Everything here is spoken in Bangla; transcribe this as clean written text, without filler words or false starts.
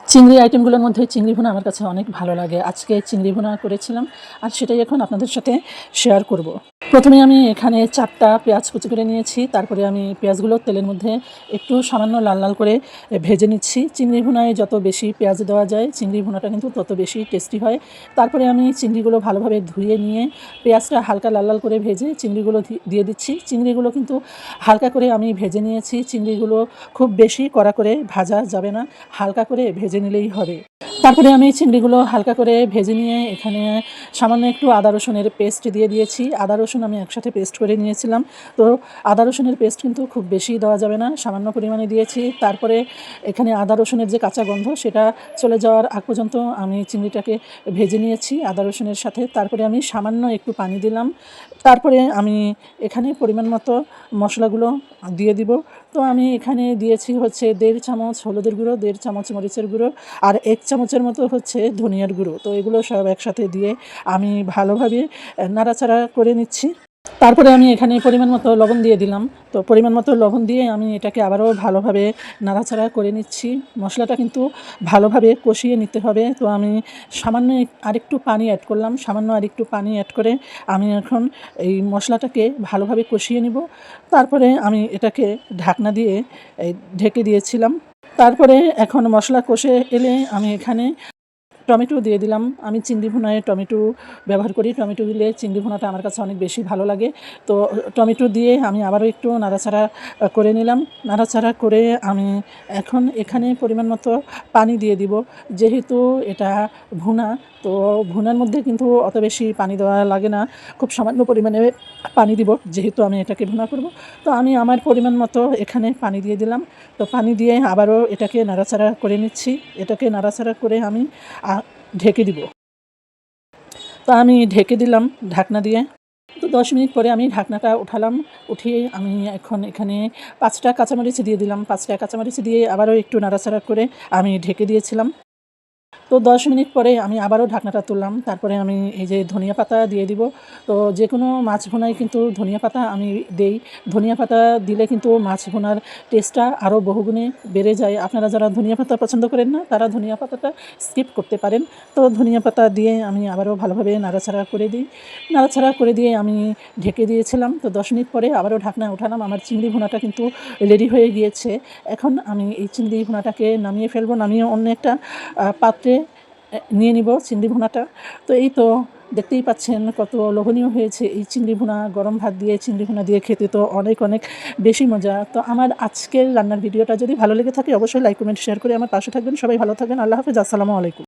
চিংড়ি আইটেমগুলোর মধ্যে চিংড়ি ভুনা আমার কাছে অনেক ভালো লাগে। আজকে চিংড়ি ভুনা করেছিলাম আর সেটাই এখন আপনাদের সাথে শেয়ার করব। প্রথমে আমি এখানে ৪ টা পেঁয়াজ কুচি করে নিয়েছি। তারপরে আমি পেঁয়াজগুলো তেলের মধ্যে একটু সামান্য লাল লাল করে ভেজে নিচ্ছি। চিংড়ি ভুনায় যত বেশি পেঁয়াজ দেওয়া যায় চিংড়ি ভুনাটা কিন্তু তত বেশি টেস্টি হয়। তারপরে আমি চিংড়িগুলো ভালোভাবে ধুয়ে নিয়ে পেঁয়াজটা হালকা লাল লাল করে ভেজে চিংড়িগুলো দিয়ে দিচ্ছি। চিংড়িগুলো কিন্তু হালকা করে আমি ভেজে নিয়েছি। চিংড়িগুলো খুব বেশি কড়া করে ভাজা যাবে না, হালকা করে ভেজে নিলেই হবে। তারপরে আমি চিংড়িগুলো হালকা করে ভেজে নিয়ে এখানে সামান্য একটু আদা রসুনের পেস্ট দিয়ে দিয়েছি। আদা রসুন আমি একসাথে পেস্ট করে নিয়েছিলাম। তো আদা রসুনের পেস্ট কিন্তু খুব বেশি দেওয়া যাবে না, সামান্য পরিমাণে দিয়েছি। তারপরে এখানে আদা রসুনের যে কাঁচা গন্ধ সেটা চলে যাওয়ার আগ পর্যন্ত আমি চিংড়িটাকে ভেজে নিয়েছি আদা রসুনের সাথে। তারপরে আমি সামান্য একটু পানি দিলাম। তারপরে আমি এখানে পরিমাণ মতো মশলাগুলো দিয়ে দিব। তো আমি এখানে দিয়েছি হচ্ছে ১.৫ চামচ হলুদের গুঁড়ো, ১.৫ চামচ মরিচের গুঁড়ো আর ১ চামচের মতো হচ্ছে ধনিয়ার গুঁড়ো। তো এগুলো সব একসাথে দিয়ে আমি ভালোভাবে নাড়াচাড়া করে নিচ্ছি। তারপরে আমি এখানে পরিমাণ মতো লবণ দিয়ে দিলাম। তো পরিমাণ মতো লবণ দিয়ে আমি এটাকে আবারও ভালোভাবে নাড়াচাড়া করে নিচ্ছি। মশলাটা কিন্তু ভালোভাবে কষিয়ে নিতে হবে। তো আমি সামান্য আরেকটু পানি অ্যাড করলাম। সামান্য আরেকটু পানি অ্যাড করে আমি এখন এই মশলাটাকে ভালোভাবে কষিয়ে নিব। তারপরে আমি এটাকে ঢাকনা দিয়ে ঢেকে দিয়েছিলাম। তারপরে এখন মশলা কষে এলে আমি এখানে টমেটো দিয়ে দিলাম। আমি চিংড়ি ভুনায় টমেটো ব্যবহার করি। টমেটো দিলে চিংড়ি ভুনাটা আমার কাছে অনেক বেশি ভালো লাগে। তো টমেটো দিয়ে আমি আবারও একটু নাড়াচাড়া করে নিলাম। নাড়াচাড়া করে আমি এখন এখানে পরিমাণ মতো পানি দিয়ে দিব। যেহেতু এটা ভুনা, তো ভুনার মধ্যে কিন্তু অত বেশি পানি দেওয়া লাগে না। খুব সামান্য পরিমাণে পানি দিব, যেহেতু আমি এটাকে ভুনা করব। তো আমি আমার পরিমাণ মতো এখানে পানি দিয়ে দিলাম। তো পানি দিয়ে আবারও এটাকে নাড়াচাড়া করে নিচ্ছি। এটাকে নাড়াচাড়া করে আমি ঢেকে দিব। তো আমি ঢেকে দিলাম ঢাকনা দিয়ে। তো ১০ মিনিট পরে আমি ঢাকনাটা উঠালাম। উঠিয়ে আমি এখন এখানে ৫ টা কাঁচামরিচ দিয়ে দিলাম। ৫ টা কাঁচামরিচ দিয়ে আবারও একটু নাড়াচাড়া করে আমি ঢেকে দিয়েছিলাম। তো ১০ মিনিট পরে আমি আবারও ঢাকনাটা তুললাম। তারপরে আমি এই যে ধনিয়া পাতা দিয়ে দিব। তো যেকোনো মাছ ভুনায় কিন্তু ধনিয়া পাতা আমি দেই। ধনিয়া পাতা দিলে কিন্তু মাছ ভুনার টেস্টটা আরও বহুগুণে বেড়ে যায়। আপনারা যারা ধনিয়া পাতা পছন্দ করেন না, তারা ধনিয়া পাতাটা স্কিপ করতে পারেন। তো ধনিয়া পাতা দিয়ে আমি আবারও ভালোভাবে নাড়াচাড়া করে দিই। নাড়াচাড়া করে দিয়ে আমি ঢেকে দিয়েছিলাম। তো ১০ মিনিট পরে আবারও ঢাকনা উঠালাম। আমার চিংড়ি ভুনাটা কিন্তু রেডি হয়ে গিয়েছে। এখন আমি এই চিংড়ি ভুনাটাকে নামিয়ে ফেলব। নামিয়ে অন্য একটা পাত্রে নিয়ে নিব চিংড়ি ভুনাটা। তো এই তো দেখতেই পাচ্ছেন কত লোভনীয় হয়েছে এই চিংড়ি ভুনা। গরম ভাত দিয়ে চিংড়ি ভুনা দিয়ে খেতে তো অনেক অনেক বেশি মজা। তো আমার আজকের রান্নার ভিডিওটা যদি ভালো লেগে থাকে অবশ্যই লাইক, কমেন্ট, শেয়ার করে আমার পাশে থাকবেন। সবাই ভালো থাকবেন। আল্লাহ হাফেজ। আসসালামু আলাইকুম।